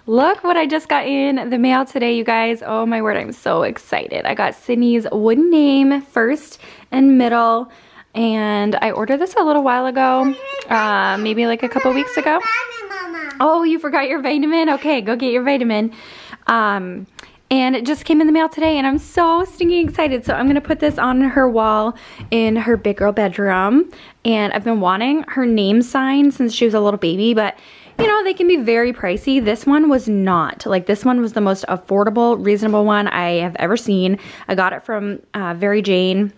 Look what I just got in the mail today, you guys. Oh my word, I'm so excited. I got Sydney's wooden name, first and middle, and I ordered this a little while ago, maybe like a couple weeks ago. Oh, you forgot your vitamin? Okay, go get your vitamin. And it just came in the mail today, and I'm so stinking excited. So I'm gonna put this on her wall in her big girl bedroom. And I've been wanting her name sign since she was a little baby, but you know, they can be very pricey. This one was not. Like, this one was the most affordable, reasonable one I have ever seen. I got it from Very Jane,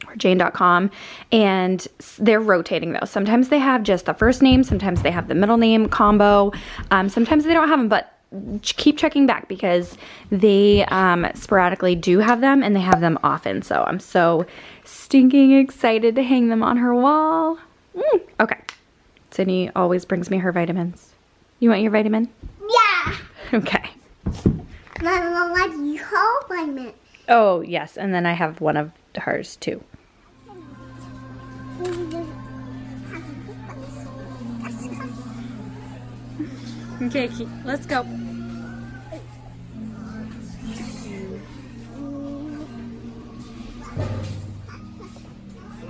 or Jane.com, and they're rotating though. Sometimes they have just the first name, sometimes they have the middle name combo, sometimes they don't have them, but keep checking back because they sporadically do have them, and they have them often. So I'm so stinking excited to hang them on her wall. Okay. Sydney always brings me her vitamins. You want your vitamin? Yeah. Okay. Mama, what do you hold vitamin? Oh, yes. And then I have one of hers too. Okay, let's go.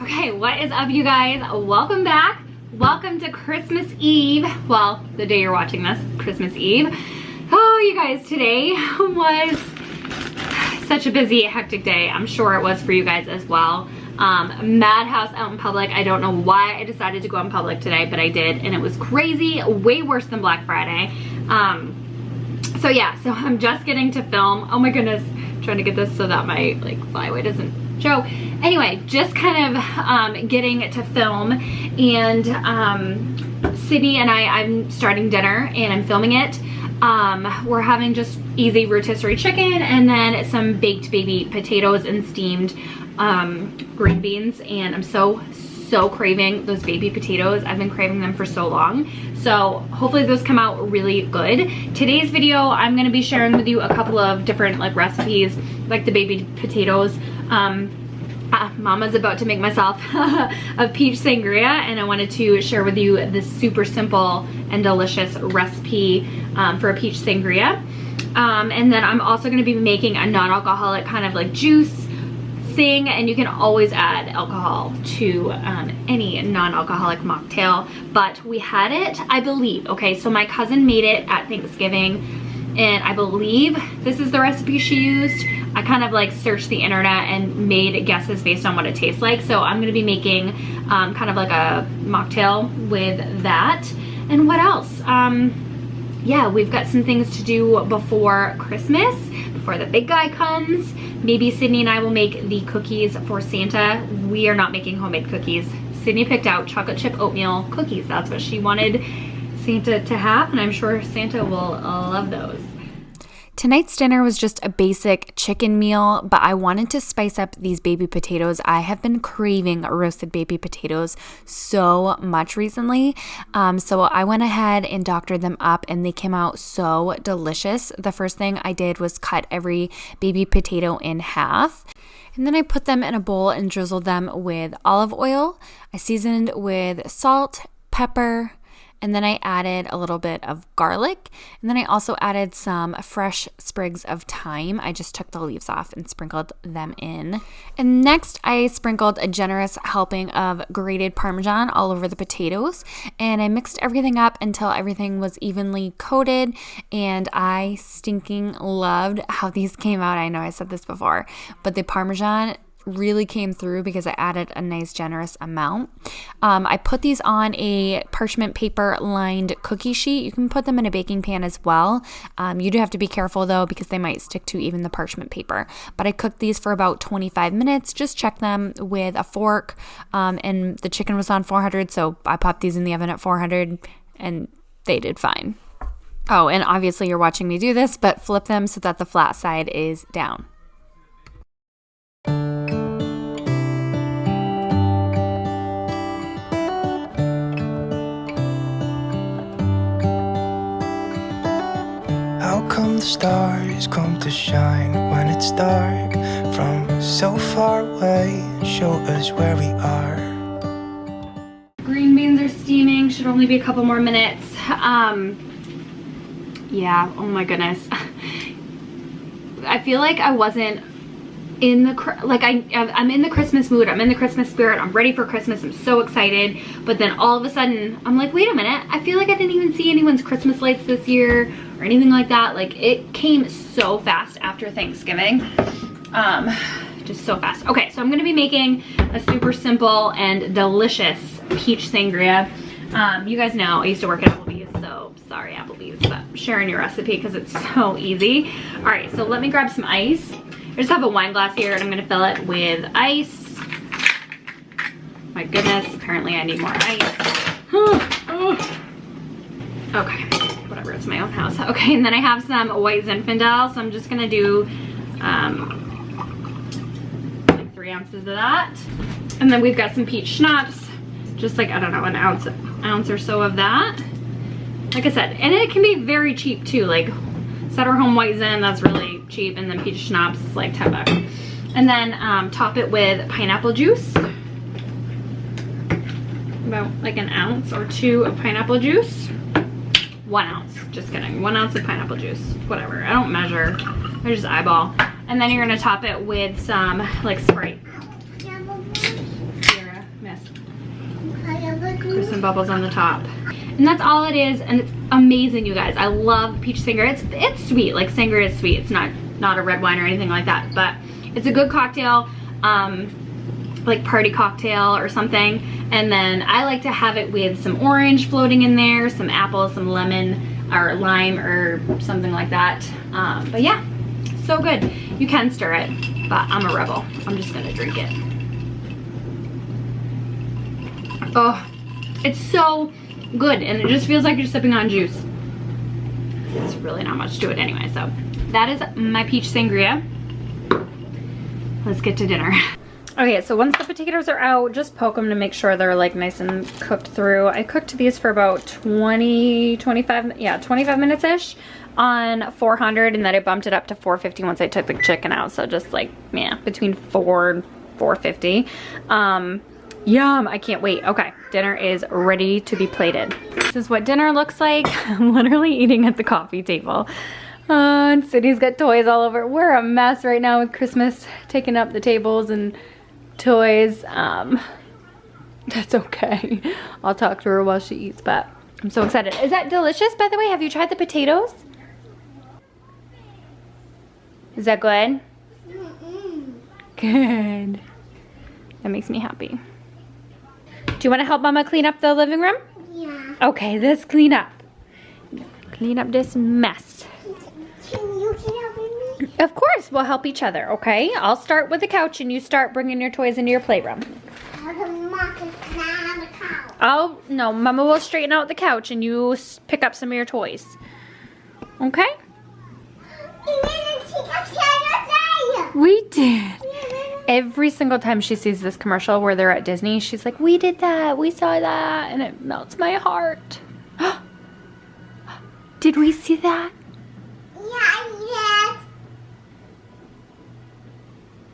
Okay, what is up, you guys? Welcome back. Welcome to Christmas Eve. Well, the day you're watching this, Christmas Eve. Oh, you guys, today was such a busy, hectic day. I'm sure it was for you guys as well. Madhouse out in public. I don't know why I decided to go in public today, but I did, and it was crazy, way worse than Black Friday. So yeah, so I'm just getting to film. Oh my goodness, I'm trying to get this so that my like flyway doesn't show. Anyway, just kind of getting to film, and Sydney and I'm starting dinner and I'm filming it. We're having just easy rotisserie chicken and then some baked baby potatoes and steamed green beans, and I'm so craving those baby potatoes. I've been craving them for so long. So hopefully those come out really good. Today's video, I'm gonna be sharing with you a couple of different like recipes, like the baby potatoes. Mama's about to make myself a peach sangria, and I wanted to share with you this super simple and delicious recipe for a peach sangria. And then I'm also gonna be making a non-alcoholic kind of like juice thing, and you can always add alcohol to any non-alcoholic mocktail, but we had it, I believe. Okay, so my cousin made it at Thanksgiving, and I believe this is the recipe she used. I kind of like searched the internet and made guesses based on what it tastes like. So I'm gonna be making kind of like a mocktail with that. And what else? Yeah, we've got some things to do before Christmas, before the big guy comes. Maybe Sydney and I will make the cookies for Santa. We are not making homemade cookies. Sydney picked out chocolate chip oatmeal cookies. That's what she wanted Santa to have, and I'm sure Santa will love those. Tonight's dinner was just a basic chicken meal, but I wanted to spice up these baby potatoes. I have been craving roasted baby potatoes so much recently. So I went ahead and doctored them up, and they came out so delicious. The first thing I did was cut every baby potato in half. And then I put them in a bowl and drizzled them with olive oil. I seasoned with salt, pepper, and then I added a little bit of garlic, and then I also added some fresh sprigs of thyme. I just took the leaves off and sprinkled them in. And next I sprinkled a generous helping of grated Parmesan all over the potatoes, and I mixed everything up until everything was evenly coated, and I stinking loved how these came out. I know I said this before, but the Parmesan really came through because I added a nice generous amount. I put these on a parchment paper lined cookie sheet. You can put them in a baking pan as well. You do have to be careful though, because they might stick to even the parchment paper. But I cooked these for about 25 minutes. Just check them with a fork, and the chicken was on 400, so I popped these in the oven at 400 and they did fine. Oh, and obviously you're watching me do this, but flip them so that the flat side is down. How come the stars come to shine when it's dark from so far away? Show us where we are. Green beans are steaming, should only be a couple more minutes. Yeah, oh my goodness. I feel like I wasn't in the, I'm in the Christmas mood. I'm in the Christmas spirit. I'm ready for Christmas. I'm so excited. But then all of a sudden, I'm like, wait a minute. I feel like I didn't even see anyone's Christmas lights this year or anything like that. Like, it came so fast after Thanksgiving. Just so fast. Okay, so I'm gonna be making a super simple and delicious peach sangria. You guys know I used to work at Applebee's, so sorry Applebee's, but I'm sharing your recipe because it's so easy. All right, so let me grab some ice. I just have a wine glass here and I'm gonna fill it with ice. My goodness, apparently I need more ice. Okay, whatever, it's my own house. Okay, and then I have some white Zinfandel, so I'm just gonna do like 3 ounces of that. And then we've got some peach schnapps, just like, I don't know, an ounce or so of that. Like I said, and it can be very cheap too, like Sutter Home White Zin, that's really cheap, and then peach schnapps is like 10 bucks. And then top it with pineapple juice. About like an ounce or 2 of pineapple juice. 1 ounce, just kidding. 1 ounce of pineapple juice, whatever. I don't measure, I just eyeball. And then you're gonna top it with some like Sprite. Here, missed. There's some bubbles on the top. And that's all it is, and it's amazing, you guys. I love peach sangria. It's sweet, like sangria is sweet. It's not a red wine or anything like that, but it's a good cocktail, like party cocktail or something. And then I like to have it with some orange floating in there, some apple, some lemon or lime or something like that. But yeah, so good. You can stir it, but I'm a rebel. I'm just gonna drink it. Oh, it's so good, and it just feels like you're sipping on juice. There's really not much to it anyway, so that is my peach sangria. Let's get to dinner. Okay, so once the potatoes are out, just poke them to make sure they're like nice and cooked through. I cooked these for about 25 minutes-ish on 400, and then I bumped it up to 450 once I took the chicken out. So just like, yeah, between 4 and 450. Yum, I can't wait. Okay, dinner is ready to be plated. This is what dinner looks like. I'm literally eating at the coffee table. And Cindy's got toys all over. We're a mess right now with Christmas, taking up the tables and toys. That's okay. I'll talk to her while she eats, but I'm so excited. Is that delicious, by the way? Have you tried the potatoes? Is that good? Good. That makes me happy. Do you want to help Mama clean up the living room? Yeah. Okay, let's clean up. Clean up this mess. Can you help me? Of course, we'll help each other, okay? I'll start with the couch and you start bringing your toys into your playroom. Oh, no, Mama will straighten out the couch and you pick up some of your toys. Okay? We did. Every single time she sees this commercial where they're at Disney, she's like, we did that, we saw that, and it melts my heart. Did we see that? Yeah,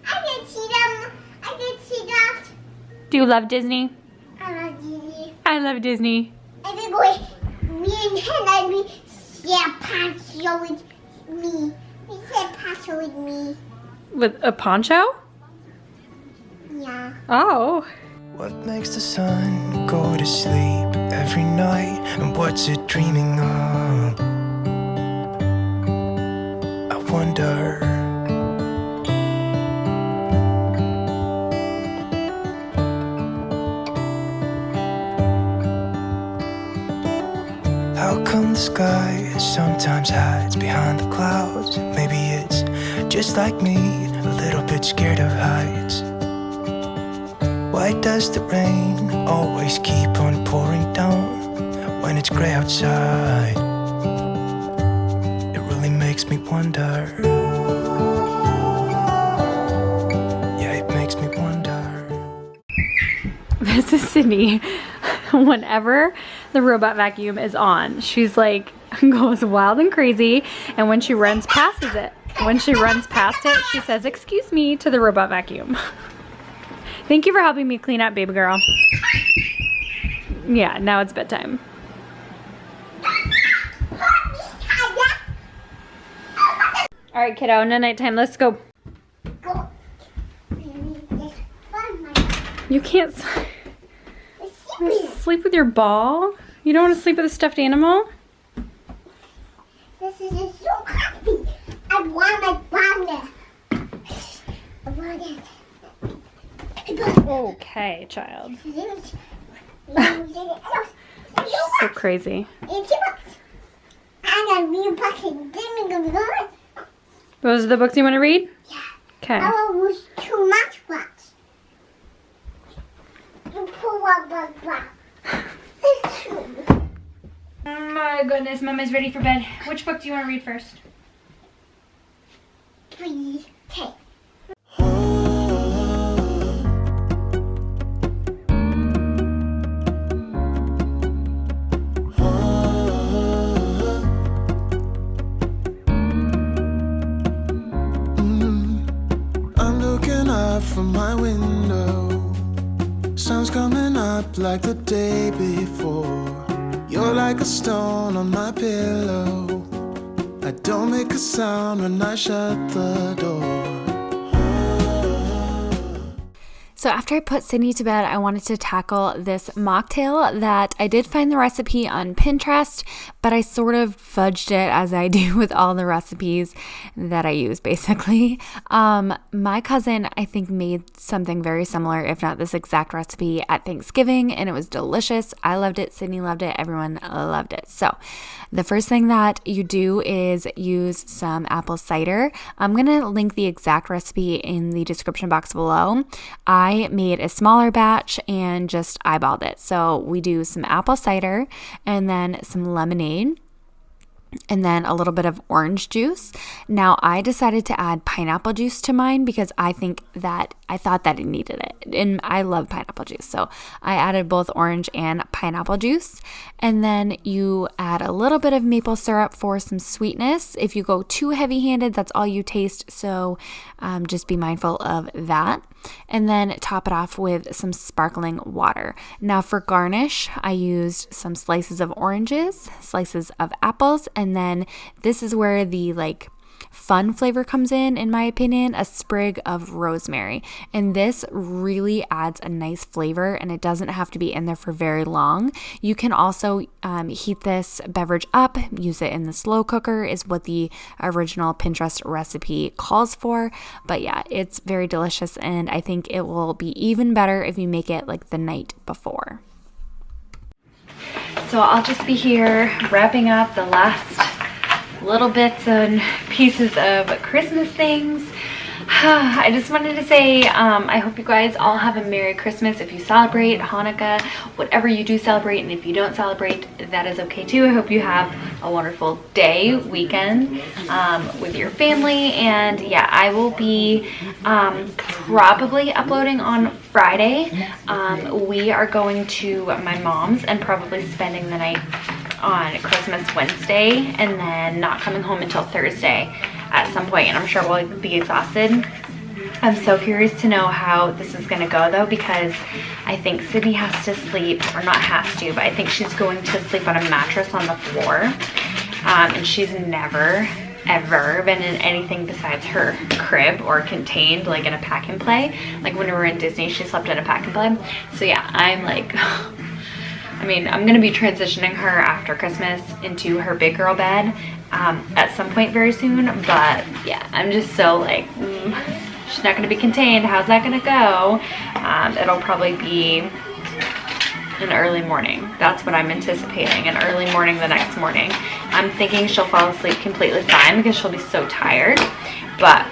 I did see them. I did see that. Do you love Disney? I love Disney. I love Disney. I think me and Hannah, yeah, poncho with me. We said poncho with me. With a poncho? Yeah. Oh. What makes the sun go to sleep every night, and what's it dreaming of? I wonder. How come the sky sometimes hides behind the clouds? Maybe it's just like me, a little bit scared of heights. Why does the rain always keep on pouring down when it's gray outside? It really makes me wonder. Yeah, it makes me wonder. This is Sydney. Whenever the robot vacuum is on, she's like, goes wild and crazy, and when she runs past it, she says, "Excuse me," to the robot vacuum. Thank you for helping me clean up, baby girl. Yeah, now it's bedtime. right, kiddo, no nighttime. Let's go. Go. You can't sleep with your ball? You don't want to sleep with a stuffed animal? This is so happy. I want a panda. I want it. Okay, child. So crazy. Those are the books you want to read? Yeah. Okay. I was too much books. My goodness, Mama's ready for bed. Which book do you want to read first? 3, 10. I'm looking up from my window. Sun's coming up like the day before. You're like a stone on my pillow. I don't make a sound when I shut the door. So after I put Sydney to bed, I wanted to tackle this mocktail that I did find the recipe on Pinterest, but I sort of fudged it as I do with all the recipes that I use, basically. My cousin, I think, made something very similar, if not this exact recipe, at Thanksgiving, and it was delicious. I loved it. Sydney loved it. Everyone loved it. So the first thing that you do is use some apple cider. I'm going to link the exact recipe in the description box below. I made a smaller batch and just eyeballed it. So we do some apple cider and then some lemonade and then a little bit of orange juice. Now I decided to add pineapple juice to mine because I thought that it needed it, and I love pineapple juice, so I added both orange and pineapple juice. And then you add a little bit of maple syrup for some sweetness. If you go too heavy-handed, that's all you taste, so just be mindful of that. And then top it off with some sparkling water. Now for garnish, I used some slices of oranges, slices of apples, and then this is where the fun flavor comes in my opinion, a sprig of rosemary. And this really adds a nice flavor, and it doesn't have to be in there for very long. You can also heat this beverage up, use it in the slow cooker is what the original Pinterest recipe calls for. But yeah, it's very delicious, and I think it will be even better if you make it like the night before. So I'll just be here wrapping up the last little bits and pieces of Christmas things. I just wanted to say I hope you guys all have a Merry Christmas if you celebrate Hanukkah, whatever you do celebrate, and if you don't celebrate, that is okay too. I hope you have a wonderful day, weekend with your family. And yeah, I will be probably uploading on Friday. We are going to my mom's and probably spending the night on Christmas Wednesday and then not coming home until Thursday at some point, and I'm sure we'll be exhausted. I'm so curious to know how this is gonna go though, because I think Sydney has to sleep, or not has to, but I think she's going to sleep on a mattress on the floor, and she's never ever been in anything besides her crib or contained like in a pack and play. Like when we were in Disney, she slept in a pack and play. So yeah, I'm like I mean, I'm gonna be transitioning her after Christmas into her big girl bed at some point very soon, but yeah, I'm just so like, she's not gonna be contained. How's that gonna go? It'll probably be an early morning. That's what I'm anticipating, an early morning the next morning. I'm thinking she'll fall asleep completely fine because she'll be so tired, but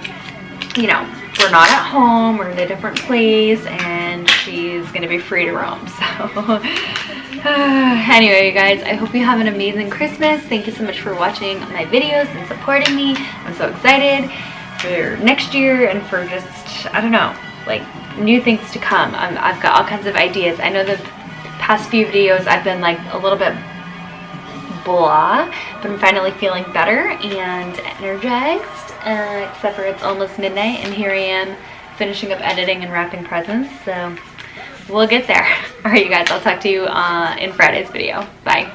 you know, we're not at home, we're in a different place, and she's gonna be free to roam, so anyway, you guys, I hope you have an amazing Christmas. Thank you so much for watching my videos and supporting me. I'm so excited for next year and for just, I don't know, like new things to come. I've got all kinds of ideas. I know the past few videos I've been like a little bit blah, but I'm finally feeling better and energized, except for it's almost midnight and here I am finishing up editing and wrapping presents, so we'll get there. All right, you guys, I'll talk to you in Friday's video. Bye.